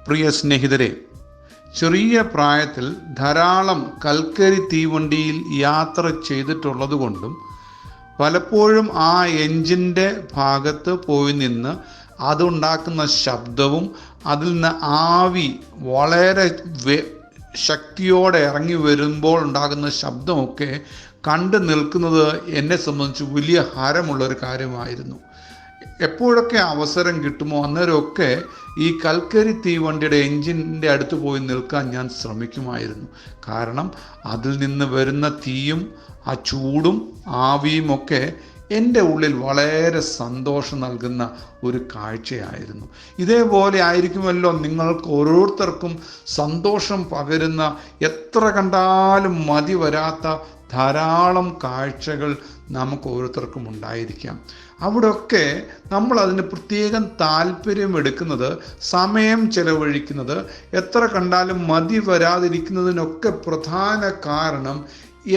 പ്രിയ സ്നേഹിതരെ, ചെറിയ പ്രായത്തിൽ ധാരാളം കൽക്കരി തീവണ്ടിയിൽ യാത്ര ചെയ്തിട്ടുള്ളത് കൊണ്ടും പലപ്പോഴും ആ എൻജിൻ്റെ ഭാഗത്ത് പോയി നിന്ന് അതുണ്ടാക്കുന്ന ശബ്ദവും അതിൽ നിന്ന് ആവി വളരെ ശക്തിയോടെ ഇറങ്ങി വരുമ്പോൾ ഉണ്ടാകുന്ന ശബ്ദമൊക്കെ കണ്ടു നിൽക്കുന്നത് എന്നെ സംബന്ധിച്ച് വലിയ ഹരമുള്ളൊരു കാര്യമായിരുന്നു. എപ്പോഴൊക്കെ അവസരം കിട്ടുമോ അന്നേരമൊക്കെ ഈ കൽക്കരി തീവണ്ടിയുടെ എൻജിൻ്റെ അടുത്ത് പോയി നിൽക്കാൻ ഞാൻ ശ്രമിക്കുമായിരുന്നു. കാരണം അതിൽ നിന്ന് വരുന്ന തീയും ആ ചൂടും ആവിയുമൊക്കെ എൻ്റെ ഉള്ളിൽ വളരെ സന്തോഷം നൽകുന്ന ഒരു കാഴ്ചയായിരുന്നു. ഇതേപോലെ ആയിരിക്കുമല്ലോ നിങ്ങൾക്ക് ഓരോരുത്തർക്കും സന്തോഷം പകരുന്ന, എത്ര കണ്ടാലും മതി വരാത്ത ധാരാളം കാഴ്ചകൾ നമുക്ക് ഓരോരുത്തർക്കും ഉണ്ടായിരിക്കാം. അവിടെയൊക്കെ നമ്മൾ അതിന് പ്രത്യേകം താല്പര്യം എടുക്കുന്നത്, സമയം ചെലവഴിക്കുന്നത്, എത്ര കണ്ടാലും മതി വരാതിരിക്കുന്നതിനൊക്കെ പ്രധാന കാരണം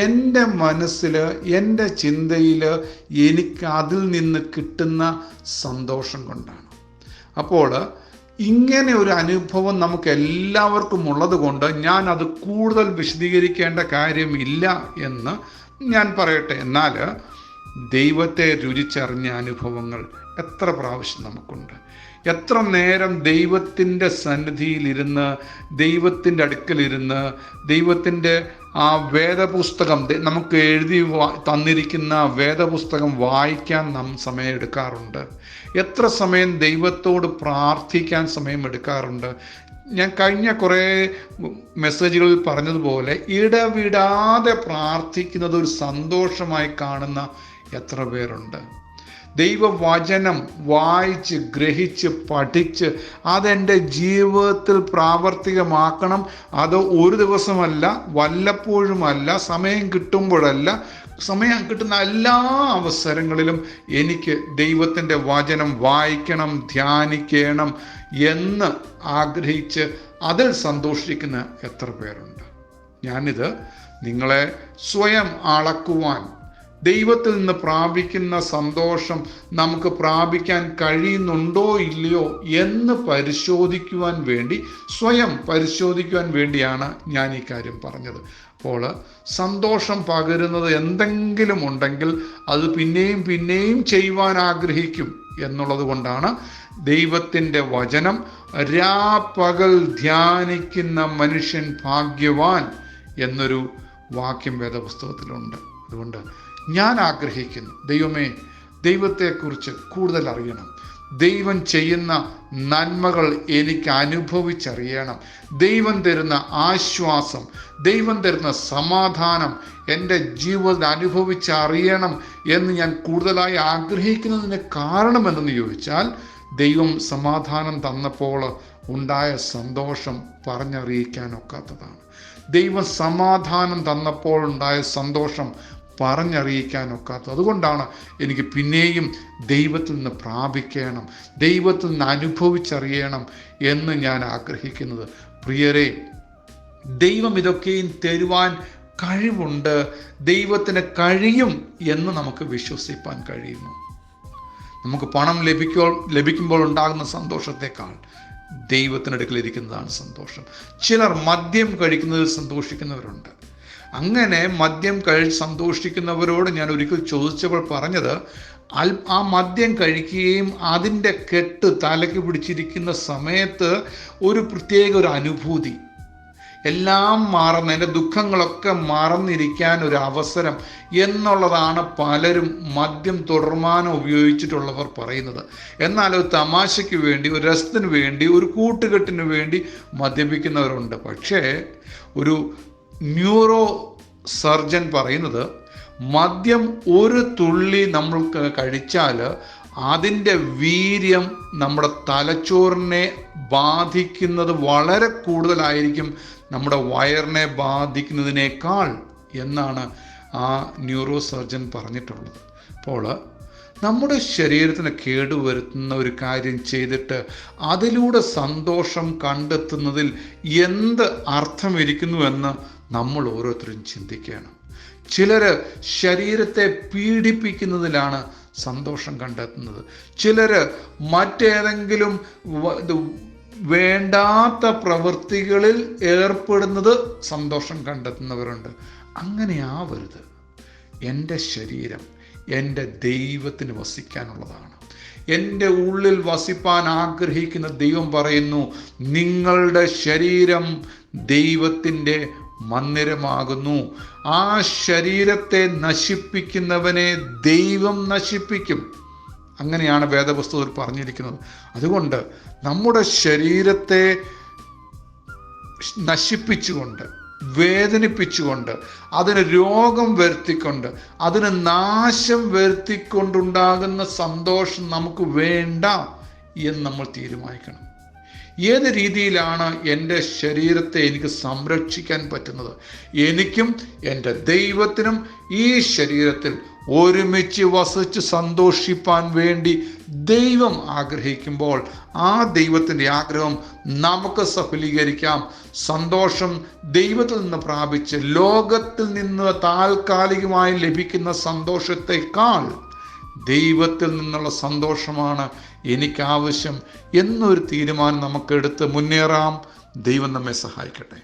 എൻ്റെ മനസ്സിൽ, എൻ്റെ ചിന്തയിൽ എനിക്ക് അതിൽ നിന്ന് കിട്ടുന്ന സന്തോഷം കൊണ്ടാണ്. അപ്പോൾ ഇങ്ങനെ ഒരു അനുഭവം നമുക്ക് എല്ലാവർക്കും ഉള്ളത് കൊണ്ട് ഞാൻ അത് കൂടുതൽ വിശദീകരിക്കേണ്ട കാര്യമില്ല എന്ന് ഞാൻ പറയട്ടെ. എന്നാൽ ദൈവത്തെ രുചിച്ചറിഞ്ഞ അനുഭവങ്ങൾ എത്ര പ്രാവശ്യം നമുക്കുണ്ട്. എത്ര നേരം ദൈവത്തിൻ്റെ സന്നിധിയിലിരുന്ന്, ദൈവത്തിൻ്റെ അടുക്കലിരുന്ന്, ദൈവത്തിൻ്റെ ആ വേദപുസ്തകം നമുക്ക് എഴുതി തന്നിരിക്കുന്ന വേദപുസ്തകം വായിക്കാൻ നാം സമയമെടുക്കാറുണ്ട്. എത്ര സമയം ദൈവത്തോട് പ്രാർത്ഥിക്കാൻ സമയമെടുക്കാറുണ്ട്. ഞാൻ കഴിഞ്ഞ കുറേ മെസ്സേജുകളിൽ പറഞ്ഞതുപോലെ ഇടവിടാതെ പ്രാർത്ഥിക്കുന്നത് ഒരു സന്തോഷമായി കാണുന്ന എത്ര പേരുണ്ട്. ദൈവവചനം വായിച്ച് ഗ്രഹിച്ച് പഠിച്ച് അതെൻ്റെ ജീവിതത്തിൽ പ്രാവർത്തികമാക്കണം. അത് ഒരു ദിവസമല്ല, വല്ലപ്പോഴുമല്ല, സമയം കിട്ടുമ്പോഴല്ല, സമയം കിട്ടുന്ന എല്ലാ അവസരങ്ങളിലും എനിക്ക് ദൈവത്തിൻ്റെ വചനം വായിക്കണം, ധ്യാനിക്കണം എന്ന് ആഗ്രഹിച്ച് അതിൽ സന്തോഷിക്കുന്ന എത്ര പേരുണ്ട്. ഞാനിത് നിങ്ങളെ സ്വയം അളക്കുവാൻ, ദൈവത്തിൽ നിന്ന് പ്രാപിക്കുന്ന സന്തോഷം നമുക്ക് പ്രാപിക്കാൻ കഴിയുന്നുണ്ടോ ഇല്ലയോ എന്ന് പരിശോധിക്കുവാൻ വേണ്ടി, സ്വയം പരിശോധിക്കുവാൻ വേണ്ടിയാണ് ഞാൻ ഈ കാര്യം പറഞ്ഞത്. അപ്പോൾ സന്തോഷം പകരുന്നത് എന്തെങ്കിലും ഉണ്ടെങ്കിൽ അത് പിന്നെയും പിന്നെയും ചെയ്യുവാൻ ആഗ്രഹിക്കും എന്നുള്ളത് കൊണ്ടാണ് ദൈവത്തിൻ്റെ വചനം രാപ്പകൽ ധ്യാനിക്കുന്ന മനുഷ്യൻ ഭാഗ്യവാൻ എന്നൊരു വാക്യം വേദപുസ്തകത്തിലുണ്ട്. അതുകൊണ്ട് ഞാൻ ആഗ്രഹിക്കുന്നു, ദൈവമേ, ദൈവത്തെക്കുറിച്ച് കൂടുതൽ അറിയണം. ദൈവം ചെയ്യുന്ന നന്മകൾ എനിക്ക് അനുഭവിച്ചറിയണം. ദൈവം തരുന്ന ആശ്വാസം, ദൈവം തരുന്ന സമാധാനം എൻ്റെ ജീവിതത്തിൽ അനുഭവിച്ചറിയണം എന്ന് ഞാൻ കൂടുതലായി ആഗ്രഹിക്കുന്നതിന് കാരണമെന്തെന്ന് ചോദിച്ചാൽ, ദൈവം സമാധാനം തന്നപ്പോൾ ഉണ്ടായ സന്തോഷം പറഞ്ഞറിയിക്കാനൊക്കാത്തതാണ്. ദൈവം സമാധാനം തന്നപ്പോൾ ഉണ്ടായ സന്തോഷം പറഞ്ഞറിയിക്കാനൊക്കാത്തത്. അതുകൊണ്ടാണ് എനിക്ക് പിന്നെയും ദൈവത്തിൽ നിന്ന് പ്രാപിക്കണം, ദൈവത്തിൽ നിന്ന് അനുഭവിച്ചറിയണം എന്ന് ഞാൻ ആഗ്രഹിക്കുന്നത്. പ്രിയരെ, ദൈവം ഇതൊക്കെയും തരുവാൻ കഴിവുണ്ട്. ദൈവത്തിന് കഴിയും എന്ന് നമുക്ക് വിശ്വസിപ്പാൻ കഴിയുന്നു. നമുക്ക് പണം ലഭിക്കുമ്പോൾ ഉണ്ടാകുന്ന സന്തോഷത്തെക്കാൾ ദൈവത്തിനടുക്കലിരിക്കുന്നതാണ് സന്തോഷം. ചിലർ മദ്യം കഴിക്കുന്നതിൽ സന്തോഷിക്കുന്നവരുണ്ട്. അങ്ങനെ മദ്യം കഴിച്ച് സന്തോഷിക്കുന്നവരോട് ഞാൻ ഒരിക്കൽ ചോദിച്ചപ്പോൾ പറഞ്ഞത്, ആ മദ്യം കഴിക്കുകയും അതിൻ്റെ കെട്ട് തലയ്ക്ക് പിടിച്ചിരിക്കുന്ന സമയത്ത് ഒരു പ്രത്യേക ഒരു അനുഭൂതി, എല്ലാം മറന്ന്, എൻ്റെ ദുഃഖങ്ങളൊക്കെ മറന്നിരിക്കാൻ ഒരു അവസരം എന്നുള്ളതാണ് പലരും മദ്യം തുടർമാനം ഉപയോഗിച്ചിട്ടുള്ളവർ പറയുന്നത്. എന്നാൽ ഒരു തമാശയ്ക്ക് വേണ്ടി, ഒരു രസത്തിന് വേണ്ടി, ഒരു കൂട്ടുകെട്ടിന് വേണ്ടി മദ്യപിക്കുന്നവരുണ്ട്. പക്ഷേ ഒരു ന്യൂറോ സർജൻ പറയുന്നത്, മദ്യം ഒരു തുള്ളി നമ്മൾക്ക് കഴിച്ചാൽ അതിൻ്റെ വീര്യം നമ്മുടെ തലച്ചോറിനെ ബാധിക്കുന്നത് വളരെ കൂടുതലായിരിക്കും നമ്മുടെ വയറിനെ ബാധിക്കുന്നതിനേക്കാൾ എന്നാണ് ആ ന്യൂറോ സർജൻ പറഞ്ഞിട്ടുള്ളത്. അപ്പോൾ നമ്മുടെ ശരീരത്തിന് കേടുവരുത്തുന്ന ഒരു കാര്യം ചെയ്തിട്ട് അതിലൂടെ സന്തോഷം കണ്ടെത്തുന്നതിൽ എന്ത് അർത്ഥമിരിക്കുന്നുവെന്ന് നമ്മൾ ഓരോരുത്തരും ചിന്തിക്കണം. ചിലർ ശരീരത്തെ പീഡിപ്പിക്കുന്നതിലാണ് സന്തോഷം കണ്ടെത്തുന്നത്. ചിലർ മറ്റേതെങ്കിലും വേണ്ടാത്ത പ്രവൃത്തികളിൽ ഏർപ്പെടുന്നത് സന്തോഷം കണ്ടെത്തുന്നവരുണ്ട്. അങ്ങനെ ആവരുത്. എൻ്റെ ശരീരം എൻ്റെ ദൈവത്തിന് വസിക്കാനുള്ളതാണ്. എൻ്റെ ഉള്ളിൽ വസിപ്പാൻ ആഗ്രഹിക്കുന്ന ദൈവം പറയുന്നു, നിങ്ങളുടെ ശരീരം ദൈവത്തിൻ്റെ മന്ദിരമാകുന്നു. ആ ശരീരത്തെ നശിപ്പിക്കുന്നവനെ ദൈവം നശിപ്പിക്കും. അങ്ങനെയാണ് വേദപുസ്തകത്തിൽ പറഞ്ഞിരിക്കുന്നത്. അതുകൊണ്ട് നമ്മുടെ ശരീരത്തെ നശിപ്പിച്ചുകൊണ്ട്, വേദനിപ്പിച്ചുകൊണ്ട്, അതിന് രോഗം വരുത്തിക്കൊണ്ട്, അതിന് നാശം വരുത്തിക്കൊണ്ടുണ്ടാകുന്ന സന്തോഷം നമുക്ക് വേണ്ട എന്ന് നമ്മൾ തീരുമാനിക്കണം. ഏത് രീതിയിലാണ് എൻ്റെ ശരീരത്തെ എനിക്ക് സംരക്ഷിക്കാൻ പറ്റുന്നത്? എനിക്കും എൻ്റെ ദൈവത്തിനും ഈ ശരീരത്തിൽ ഒരുമിച്ച് വസിച്ച് സന്തോഷിപ്പാൻ വേണ്ടി ദൈവം ആഗ്രഹിക്കുമ്പോൾ ആ ദൈവത്തിൻ്റെ ആഗ്രഹം നമുക്ക് സഫലീകരിക്കാം. സന്തോഷം ദൈവത്തിൽ നിന്ന് പ്രാപിച്ച് ലോകത്തിൽ നിന്ന് താൽക്കാലികമായി ലഭിക്കുന്ന സന്തോഷത്തെക്കാൾ ദൈവത്തിൽ നിന്നുള്ള സന്തോഷമാണ് എനിക്കാവശ്യം എന്നൊരു തീരുമാനം നമുക്കെടുത്ത് മുന്നേറാം. ദൈവം നമ്മെ സഹായിക്കട്ടെ.